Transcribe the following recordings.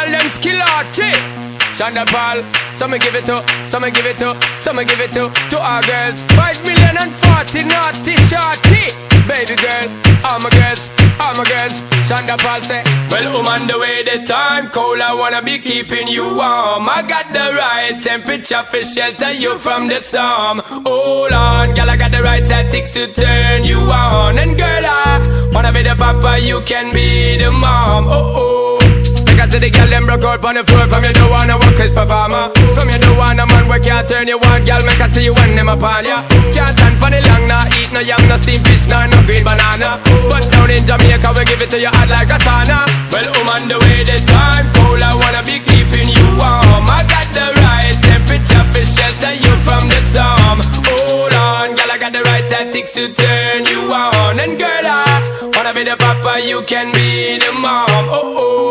girl them skill arty. Shonda Paul, some give it to, some give it to, some give it to our girls. 5 million and 40 naughty shorty. Baby girl, all my girls, all my girls. Shonda Paul say, well, on the way the time cold, I wanna be keeping you warm. I got the right temperature for shelter you from the storm. Hold on, girl, I got the right tactics to turn you on. And girl, I wanna be the papa, you can be the mom. Oh oh. I see the girl them broke out on the floor. From you don't wanna work as performer. From you don't want a man where can't turn you on. Girl, make I see you when them upon ya. Can't stand for the long, nah eat no yam, no steamed fish, nah no green banana. But down in Jamaica we give it to you hot like a sauna. Well, on the way the time cold, I wanna be keeping you warm. I got the right temperature for shelter you from the storm. Hold on, girl, I got the right tactics to turn you on. And girl, I wanna be the papa, you can be the mom. Oh oh.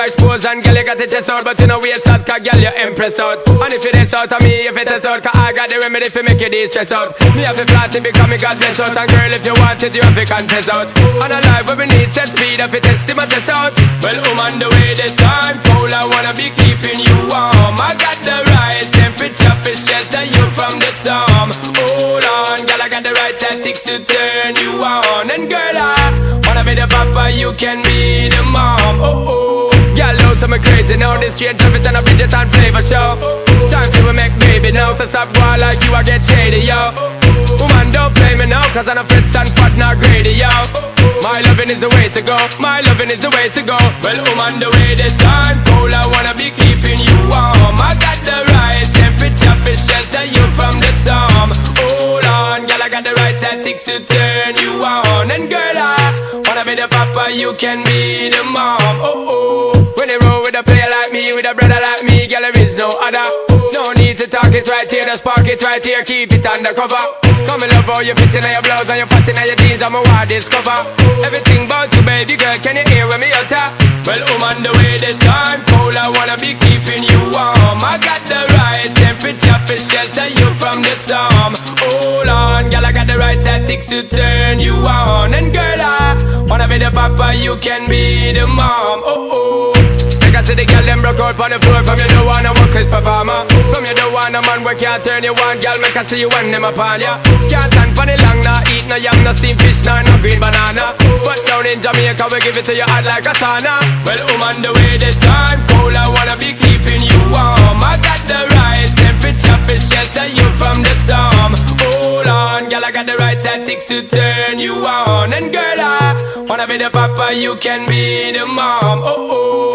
Expose and girl you got the chest out, but you know waist out, cause girl you impress out. And if it is out of me, if it is out, cause I got the remedy for make you de-stress out. Me have to flat it because me got bless out. And girl if you want it, you have to contest out. And a life where we need set speed, if it test my test out. Well, on the way the time cold, I wanna be keeping you warm. I got the right temperature for shelter you from the storm. Hold on, girl, I got the right tactics to turn you on. And girl, I wanna be the papa, you can be the mom. Oh oh. Girl, know some crazy now. This straight love it and a Bridget and flavor show. Time to make baby now. So stop boy like you, I get shady, yo. Woman, don't play me now, cause I'm a fits and fat, not greedy, yo. My loving is the way to go. My loving is the way to go. Well, on the way the time cold, I wanna be keeping you warm. I got the right temperature for shelter you from the storm. Hold on, girl, I got the right tactics to turn you on. And girl, I wanna be the papa, you can be the mom. Oh oh. When they roll with a player like me, with a brother like me, girl, there is no other. No need to talk it right here, just park it right here, keep it undercover. Come and love how you fit in your blouse and you fat in your jeans, I'm a wild discover. Everything about you, baby girl, can you hear when me utter? Well, on the way the time cold, I wanna be keeping you warm. I got the right temperature for shelter you from the storm. Hold on, girl, I got the right tactics to turn you on. And girl, I wanna be the papa, you can be the mom. Oh oh. I see the girl them broke out on the floor. From you don't wanna work as performer. From you don't want a man where can't turn you on. Girl, make I see you when them upon ya. Can't stand for the long, nah eat no yam, no steamed fish, nah no green banana. But down in Jamaica we give it to you hot like a sauna. Well, on the way the time cold, I wanna be keeping you warm. I got the right temperature for shelter you from the storm. Hold on, girl, I got the right tactics to turn you on. And girl, I wanna be the papa, you can be the mom. Oh oh.